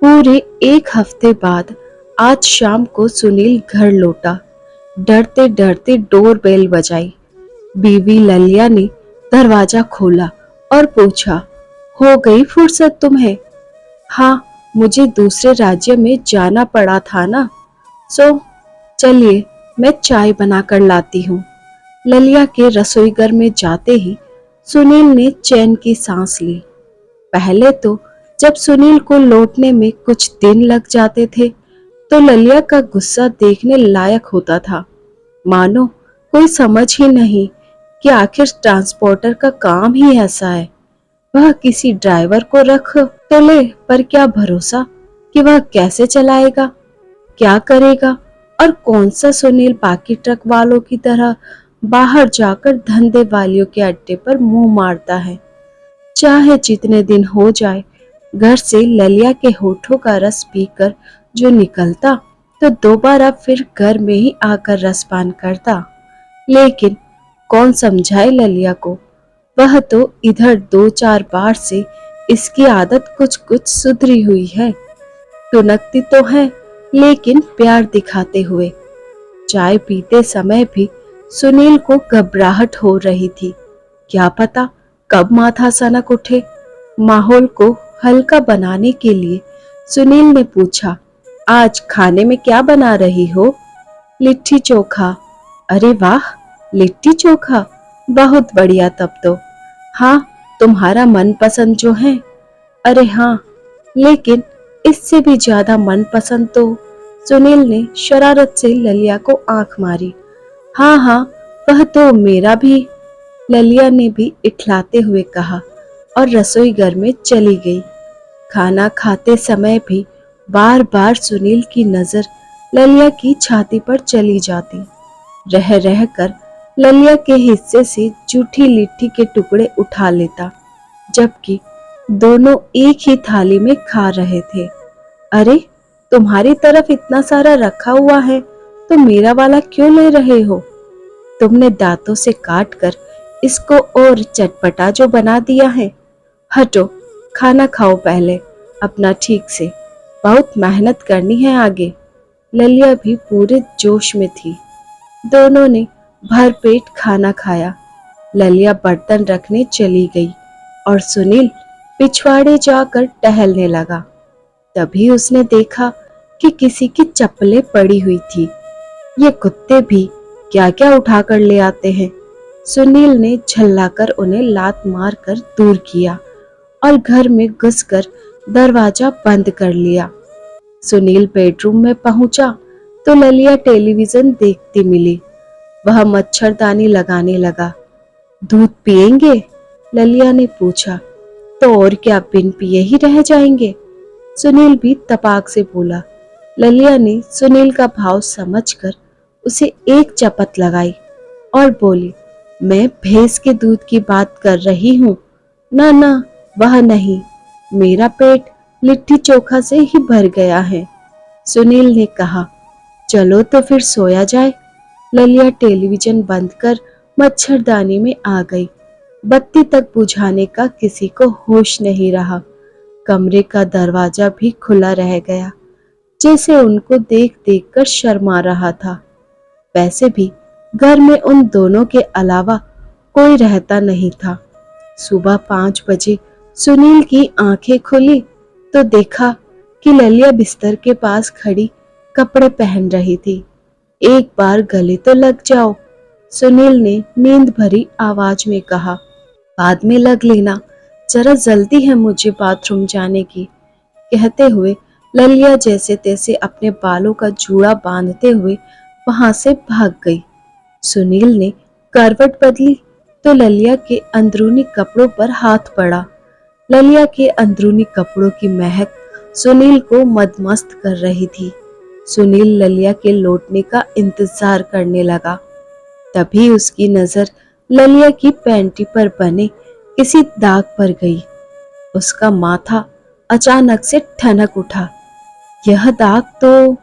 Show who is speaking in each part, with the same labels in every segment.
Speaker 1: पूरे एक हफ्ते बाद आज शाम को सुनील घर लौटा। डरते डरते डोर बेल बजाई। बीवी ललिया ने दरवाजा खोला और पूछा, हो गई फुर्सत तुम्हें? हाँ, मुझे दूसरे राज्य में जाना पड़ा था ना। सो चलिए, मैं चाय बनाकर लाती हूँ। ललिया के रसोईघर में जाते ही सुनील ने चैन की सांस ली। पहले तो जब सुनील को लौटने में कुछ दिन लग जाते थे तो ललिया का गुस्सा देखने लायक होता था। मानो कोई समझ ही नहीं कि आखिर ट्रांसपोर्टर का काम ही ऐसा है। वह किसी ड्राइवर को रख तो ले, पर क्या भरोसा कि वह कैसे चलाएगा, क्या करेगा। और कौन सा सुनील बाकी ट्रक वालों की तरह बाहर जाकर धंधे वालियों के अड्डे पर मुंह मारता है। चाहे जितने दिन हो जाए, घर से ललिया के होठों का रस पीकर जो निकलता तो दोबारा फिर घर में ही आकर रसपान करता। लेकिन कौन समझाए ललिया को? वह तो इधर 2-4 बार से इसकी आदत कुछ कुछ सुधरी हुई है। टुनकती तो है, लेकिन प्यार दिखाते हुए। चाय पीते समय भी सुनील को घबराहट हो रही थी। क्या पता कब माथा सनक उठे। माहौल को हल्का बनाने के लिए सुनील ने पूछा, आज खाने में क्या बना रही हो? लिट्टी चोखा। अरे वाह, लिट्टी चोखा, बहुत बढ़िया। तब तो हाँ, तुम्हारा मनपसंद जो है। अरे हाँ, लेकिन इससे भी ज्यादा मनपसंद तो। सुनील ने शरारत से ललिया को आंख मारी। हाँ हाँ, वह तो मेरा भी, ललिया ने भी इठलाते हुए कहा और रसोई घर में चली गई। खाना खाते समय भी बार बार सुनील की नजर ललिया की छाती पर चली जाती। रह रह कर ललिया के हिस्से से जूठी लिट्टी के टुकड़े उठा लेता, जबकि दोनों एक ही थाली में खा रहे थे। अरे, तुम्हारी तरफ इतना सारा रखा हुआ है तो मेरा वाला क्यों ले रहे हो? तुमने दांतों से काट कर इसको और चटपटा जो बना दिया है। हटो, खाना खाओ पहले अपना ठीक से, बहुत मेहनत करनी है आगे। ललिया भी पूरे जोश में थी। दोनों ने भरपेट खाना खाया। ललिया बर्तन रखने चली गई और सुनील पिछवाड़े जाकर टहलने लगा। तभी उसने देखा कि किसी की चप्पलें पड़ी हुई थी। ये कुत्ते भी क्या क्या उठा कर ले आते हैं। सुनील ने झल्लाकर उन्हें लात मार कर दूर किया और घर में घुसकर दरवाजा बंद कर लिया। सुनील बेडरूम में पहुंचा तो ललिया टेलीविजन देखती मिली। वह मच्छरदानी लगाने लगा। दूध पिएंगे? ललिया ने पूछा। तो और क्या, बिन पिए ही रह जाएंगे? सुनील भी तपाक से बोला। ललिया ने सुनील का भाव समझकर उसे एक चपत लगाई और बोली, मैं भैंस के दूध की बात कर रही हूँ। ना ना, वह नहीं, मेरा पेट लिट्टी चोखा से ही भर गया है। सुनील ने कहा। चलो तो फिर सोया जाए। ललिया टेलीविजन बंद कर मच्छरदानी में आ गई। बत्ती तक बुझाने का किसी को होश नहीं रहा। कमरे का दरवाजा भी खुला रह गया, जैसे उनको देख देख कर शर्मा रहा था। वैसे भी घर में उन दोनों के अलावा कोई रहता नहीं था। सुबह 5 बजे सुनील की आंखें खुली तो देखा कि ललिया बिस्तर के पास खड़ी कपड़े पहन रही थी। एक बार गले तो लग जाओ, सुनील ने नींद भरी आवाज में कहा। बाद में लग लेना, जरा जल्दी है मुझे बाथरूम जाने की। कहते हुए ललिया जैसे तैसे अपने बालों का जूड़ा बांधते हुए वहां से भाग गई। सुनील ने करवट बदली तो ललिया के अंदरूनी कपड़ों पर हाथ पड़ा। ललिया के अंदरूनी कपड़ों की महक सुनील को मदमस्त कर रही थी। सुनील ललिया के लौटने का इंतजार करने लगा। तभी उसकी नजर ललिया की पैंटी पर बने किसी दाग पर गई। उसका माथा अचानक से ठनक उठा। यह दाग तो।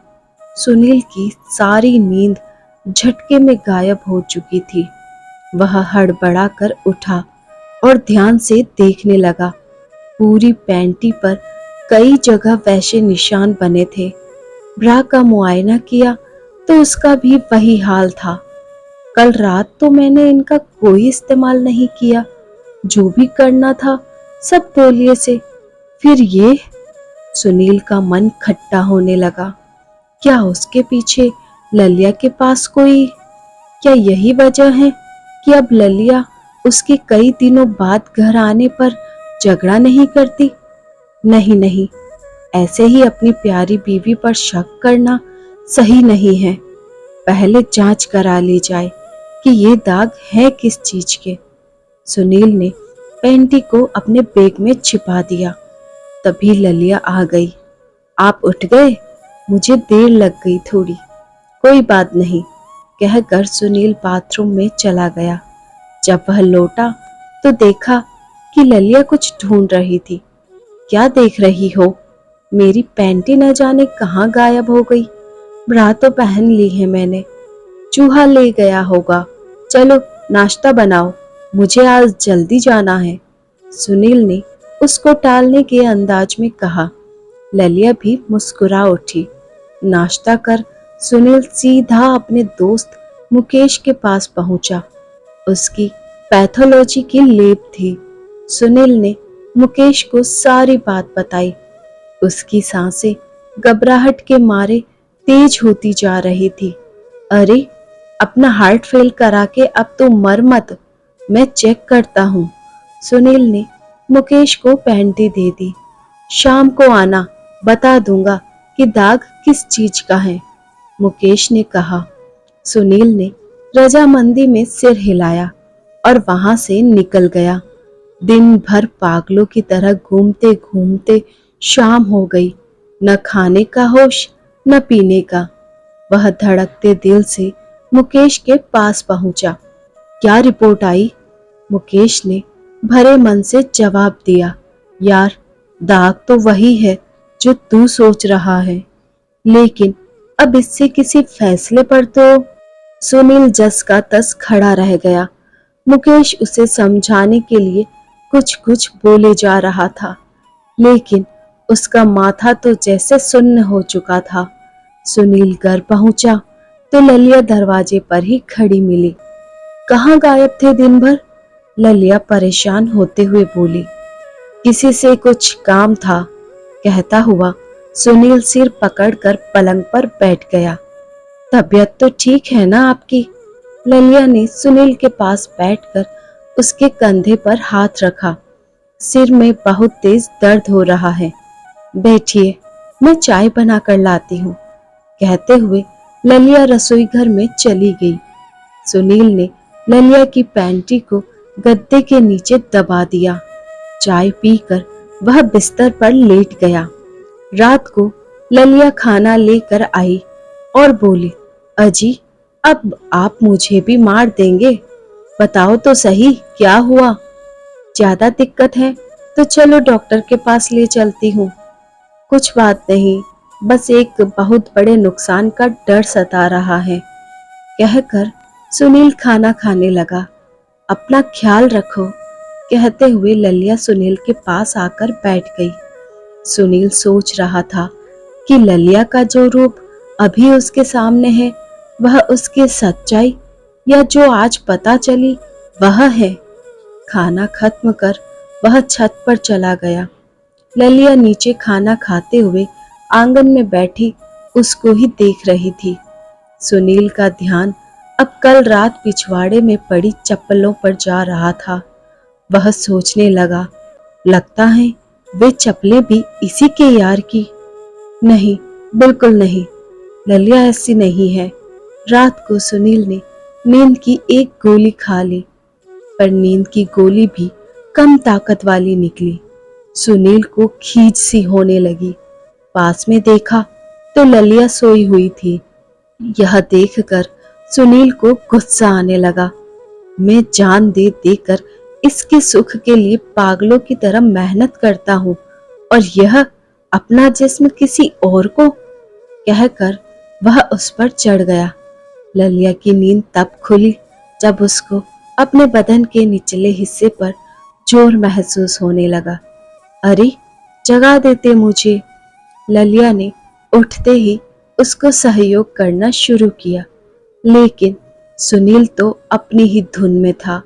Speaker 1: सुनील की सारी नींद झटके में गायब हो चुकी थी। वह हड़बड़ा कर उठा और ध्यान से देखने लगा। पूरी पैंटी पर कई जगह वैसे निशान बने थे। ब्रा का मुआयना किया तो उसका भी वही हाल था। कल रात तो मैंने इनका कोई इस्तेमाल नहीं किया, जो भी करना था सब तौलिए से। फिर ये, सुनील का मन खट्टा होने लगा। क्या उसके पीछे ललिया के पास कोई, क्या यही वजह है कि अब ललिया उसके कई दिनों बाद घर आने पर झगड़ा नहीं करती? नहीं नहीं, ऐसे ही अपनी प्यारी बीवी पर शक करना सही नहीं है। पहले जांच करा ली जाए कि ये दाग है किस चीज के। सुनील ने पैंटी को अपने बैग में छिपा दिया। तभी ललिया आ गई। आप उठ गए? मुझे देर लग गई थोड़ी। कोई बात नहीं, कहकर सुनील बाथरूम में चला गया। जब वह लौटा तो देखा कि ललिया कुछ ढूंढ रही थी। क्या देख रही हो? मेरी पैंटी न जाने कहाँ गायब हो गई। ब्रा तो पहन ली है मैंने। चूहा ले गया होगा। चलो नाश्ता बनाओ, मुझे आज जल्दी जाना है, सुनील ने उसको टालने के अंदाज में कहा। ललिया भी मुस्कुरा उठी। नाश्ता कर सुनील सीधा अपने दोस्त मुकेश के पास पहुंचा। उसकी पैथोलॉजी की लैब थी। सुनील ने मुकेश को सारी बात बताई। उसकी सांसें घबराहट के मारे तेज होती जा रही थी। अरे, अपना हार्ट फेल करा के अब तो मर मत, मैं चेक करता हूँ। सुनील ने मुकेश को पैंटी दे दी। शाम को आना, बता दूंगा कि दाग किस चीज का है, मुकेश ने कहा। सुनील ने रजामंदी में सिर हिलाया और वहां से निकल गया। दिन भर पागलों की तरह घूमते घूमते शाम हो गई। न खाने का होश न पीने का। वह धड़कते दिल से मुकेश के पास पहुंचा। क्या रिपोर्ट आई? मुकेश ने भरे मन से जवाब दिया। यार, दाग तो वही है जो तू सोच रहा है, लेकिन अब इससे किसी फैसले पर तो। सुनील जस का तस खड़ा रह गया। मुकेश उसे समझाने के लिए कुछ कुछ बोले जा रहा था, लेकिन उसका माथा तो जैसे सुन्न हो चुका था। सुनील घर पहुंचा तो ललिया दरवाजे पर ही खड़ी मिली। कहाँ गायब थे दिन भर? ललिया परेशान होते हुए बोली। किसी से कुछ काम था, कहता हुआ सुनील सिर पकड़कर पलंग पर बैठ गया। तबीयत तो ठीक है ना आपकी? ललिया ने सुनील के पास बैठकर उसके कंधे पर हाथ रखा। सिर में बहुत तेज दर्द हो रहा है। बैठिए, मैं चाय बनाकर लाती हूँ, कहते हुए ललिया रसोई घर में चली गई। सुनील ने ललिया की पैंटी को गद्दे के नीचे दबा दिया। चाय पीकर वह बिस्तर पर लेट गया। रात को ललिया खाना लेकर आई और बोली, अजी, अब आप मुझे भी मार देंगे? बताओ तो सही, क्या हुआ? ज्यादा दिक्कत है तो चलो डॉक्टर के पास ले चलती हूँ। कुछ बात नहीं, बस एक बहुत बड़े नुकसान का डर सता रहा है, कहकर सुनील खाना खाने लगा। अपना ख्याल रखो, कहते हुए ललिया सुनील के पास आकर बैठ गई। सुनील सोच रहा था कि ललिया का जो रूप अभी उसके सामने है वह उसकी सच्चाई या जो आज पता चली वह है। खाना खत्म कर वह छत पर चला गया। ललिया नीचे खाना खाते हुए आंगन में बैठी उसको ही देख रही थी। सुनील का ध्यान अब कल रात पिछवाड़े में पड़ी चप्पलों पर जा रहा था। वह सोचने लगा, लगता है वे चप्पलें भी इसी के यार की। नहीं, बिल्कुल नहीं, ललिया ऐसी नहीं है। रात को सुनील ने नींद की एक गोली खा ली, पर नींद की गोली भी कम ताकत वाली निकली। सुनील को खींच सी होने लगी। पास में देखा तो ललिया सोई हुई थी। यह देखकर सुनील को गुस्सा आने लगा। मैं जान दे देकर इसके सुख के लिए पागलों की तरह मेहनत करता हूँ, और यह अपना जिस्म किसी और को, कहकर वह उस पर चढ़ गया। ललिया की नींद तब खुली जब उसको अपने बदन के निचले हिस्से पर जोर महसूस होने लगा। अरे, जगा देते मुझे। ललिया ने उठते ही उसको सहयोग करना शुरू किया, लेकिन सुनील तो अपनी ही धुन में था।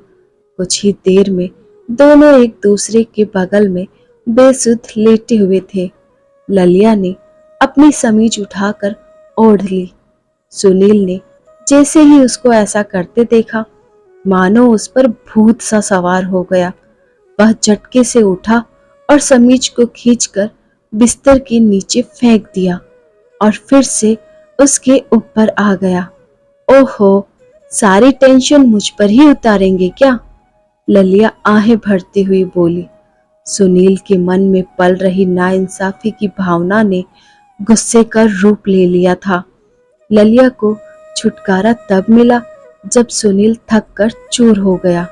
Speaker 1: कुछ ही देर में दोनों एक दूसरे के बगल में बेसुध लेटे हुए थे। ललिया ने अपनी समीज उठाकर ओढ़ ली। सुनील ने जैसे ही उसको ऐसा करते देखा, मानो उस पर भूत सा सवार हो गया। वह झटके से उठा और समीज को खींचकर बिस्तर के नीचे फेंक दिया और फिर से उसके ऊपर आ गया। ओहो, सारी टेंशन मुझ पर ही उतारेंगे क्या? ललिया आहें भरती हुई बोली। सुनील के मन में पल रही नाइंसाफी की भावना ने गुस्से का रूप ले लिया था। ललिया को छुटकारा तब मिला जब सुनील थक कर चूर हो गया।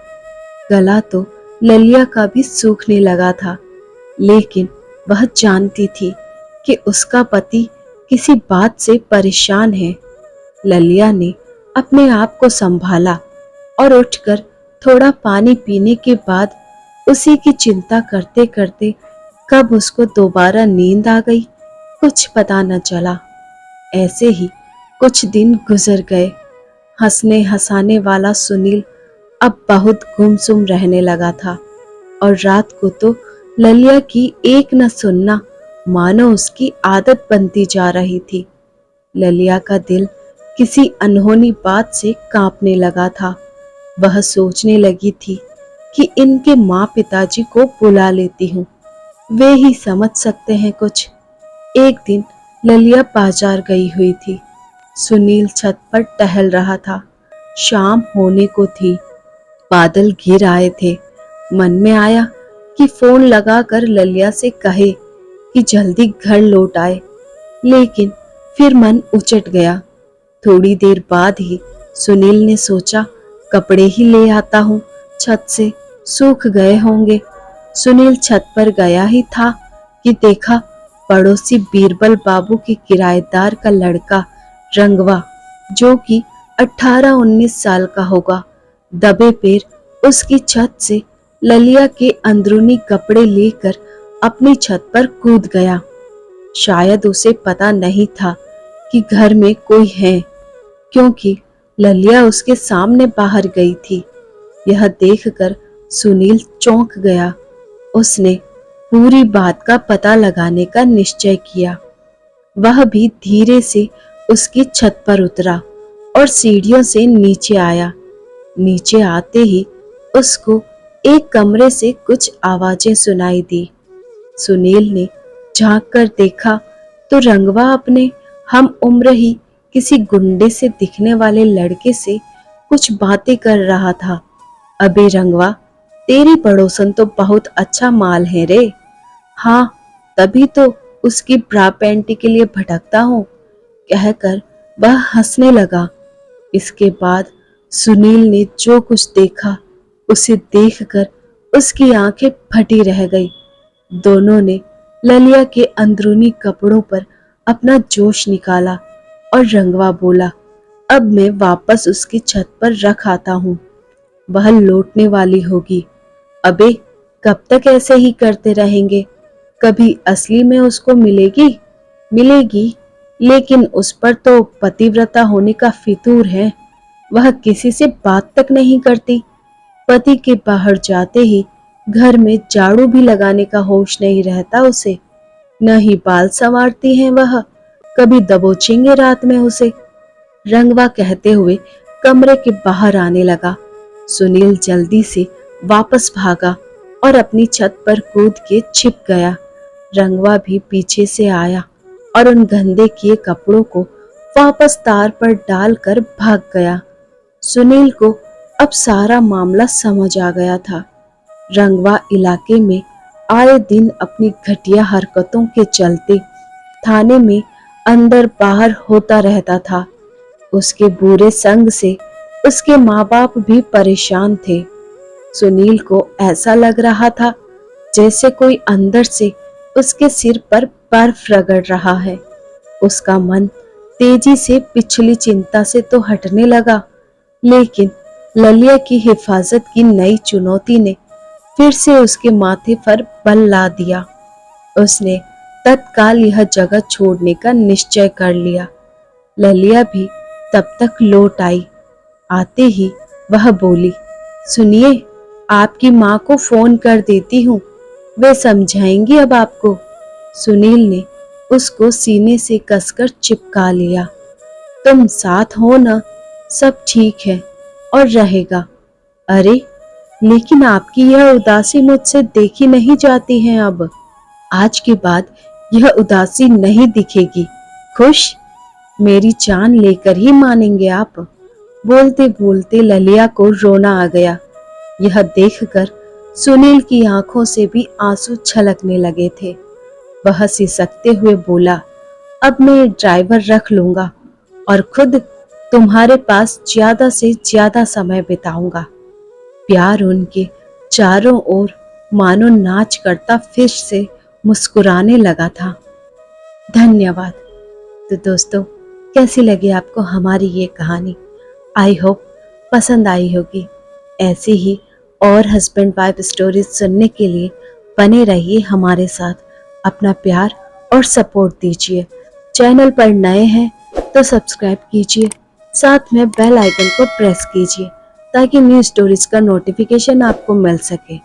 Speaker 1: गला तो ललिया का भी सूखने लगा था, लेकिन वह जानती थी कि उसका पति किसी बात से परेशान है। ललिया ने अपने आप को संभाला और उठकर थोड़ा पानी पीने के बाद उसी की चिंता करते करते कब उसको दोबारा नींद आ गई, कुछ पता न चला। ऐसे ही कुछ दिन गुजर गए। हंसने हंसाने वाला सुनील अब बहुत गुमसुम रहने लगा था और रात को तो ललिया की एक न सुनना मानो उसकी आदत बनती जा रही थी। ललिया का दिल किसी अनहोनी बात से कांपने लगा था। वह सोचने लगी थी कि इनके माँ पिताजी को बुला लेती हूँ, वे ही समझ सकते हैं कुछ। एक दिन ललिया बाजार गई हुई थी। सुनील छत पर टहल रहा था। शाम होने को थी, बादल घिर आए थे। मन में आया कि फोन लगाकर ललिया से कहे कि जल्दी घर लौट आए, लेकिन फिर मन उचट गया। थोड़ी देर बाद ही सुनील ने सोचा कपड़े ही ले आता हूँ, छत से सूख गए होंगे। सुनील छत पर गया ही था कि देखा पड़ोसी बीरबल बाबू के किराएदार का लड़का रंगवा, जो कि 18-19 साल का होगा, दबे पैर उसकी छत से ललिया के अंदरूनी कपड़े लेकर अपनी छत पर कूद गया। शायद उसे पता नहीं था कि घर में कोई है, क्योंकि ललिया उसके सामने बाहर गई थी। यह देखकर सुनील चौंक गया। उसने पूरी बात का पता लगाने का निश्चय किया। वह भी धीरे से उसकी छत पर उतरा और सीढ़ियों से नीचे आया। नीचे आते ही उसको एक कमरे से कुछ आवाजें सुनाई दी। सुनील ने झांक कर देखा तो रंगवा अपने हम उम्र ही किसी गुंडे से दिखने वाले लड़के से कुछ बातें कर रहा था। अबे रंगवा, तेरी पड़ोसन तो बहुत अच्छा माल है रे। हाँ, तभी तो उसकी ब्रा पैंटी के लिए भटकता हूँ, कहकर वह हंसने लगा। इसके बाद सुनील ने जो कुछ देखा उसे देखकर उसकी आंखें फटी रह गई। दोनों ने ललिया के अंदरूनी कपड़ों पर अपना जोश निकाला और रंगवा बोला, अब मैं वापस उसकी छत पर रख आता हूँ, वह लौटने वाली होगी। अबे कब तक ऐसे ही करते रहेंगे? कभी असली में उसको मिलेगी, लेकिन उस पर तो पतिव्रता होने का फितूर है। वह किसी से बात तक नहीं करती। पति के बाहर जाते ही घर में झाड़ू भी लगाने का होश नहीं रहता उसे। न ही बाल संवारती है वह, कभी दबोचेंगे रात में उसे। रंगवा कहते हुए कमरे के बाहर आने लगा। सुनील जल्दी से वापस भागा और अपनी छत पर कूद के छिप गया। रंगवा भी पीछे से आया और उन गंदे किए कपड़ों को वापस तार पर डालकर भाग गया। सुनील को अब सारा मामला समझ आ गया था। रंगवा इलाके में आए दिन अपनी घटिया हरकतों के चलते थाने में अंदर बाहर होता रहता था। उसके बुरे संग से उसके माँ बाप भी परेशान थे। सुनील को ऐसा लग रहा था जैसे कोई अंदर से उसके सिर पर बर्फ रगड़ रहा है। उसका मन तेजी से पिछली चिंता से तो हटने लगा, लेकिन ललिया की हिफाजत की नई चुनौती ने फिर से उसके माथे पर बल ला दिया। उसने तत्काल यह जगह छोड़ने का निश्चय कर लिया। ललिया भी तब तक लौट आई। आते ही वह बोली, सुनिए, आपकी माँ को फोन कर देती हूँ, वे समझाएंगी अब आपको। सुनील ने उसको सीने से कसकर चिपका लिया। तुम साथ हो ना, सब ठीक है और रहेगा। अरे लेकिन आपकी यह उदासी मुझसे देखी नहीं जाती है अब। आज के बाद यह उदासी नहीं दिखेगी। खुश? मेरी जान लेकर ही मानेंगे आप। बोलते बोलते ललिया को रोना आ गया। यह देखकर सुनील की आंखों से भी आंसू छलकने लगे थे। वह सिसकते हुए बोला, अब मैं ड्राइवर रख लूंगा और खुद तुम्हारे पास ज्यादा से ज्यादा समय बिताऊंगा। प्यार उनके चारों ओर मानो नाच करता फिर से मुस्कुराने लगा था। धन्यवाद। तो दोस्तों, कैसी लगी आपको हमारी ये कहानी? आई होप पसंद आई होगी। ऐसी ही और हस्बैंड वाइफ स्टोरीज सुनने के लिए बने रहिए हमारे साथ। अपना प्यार और सपोर्ट दीजिए। चैनल पर नए हैं तो सब्सक्राइब कीजिए, साथ में बेल आइकन को प्रेस कीजिए ताकि न्यू स्टोरीज का नोटिफिकेशन आपको मिल सके।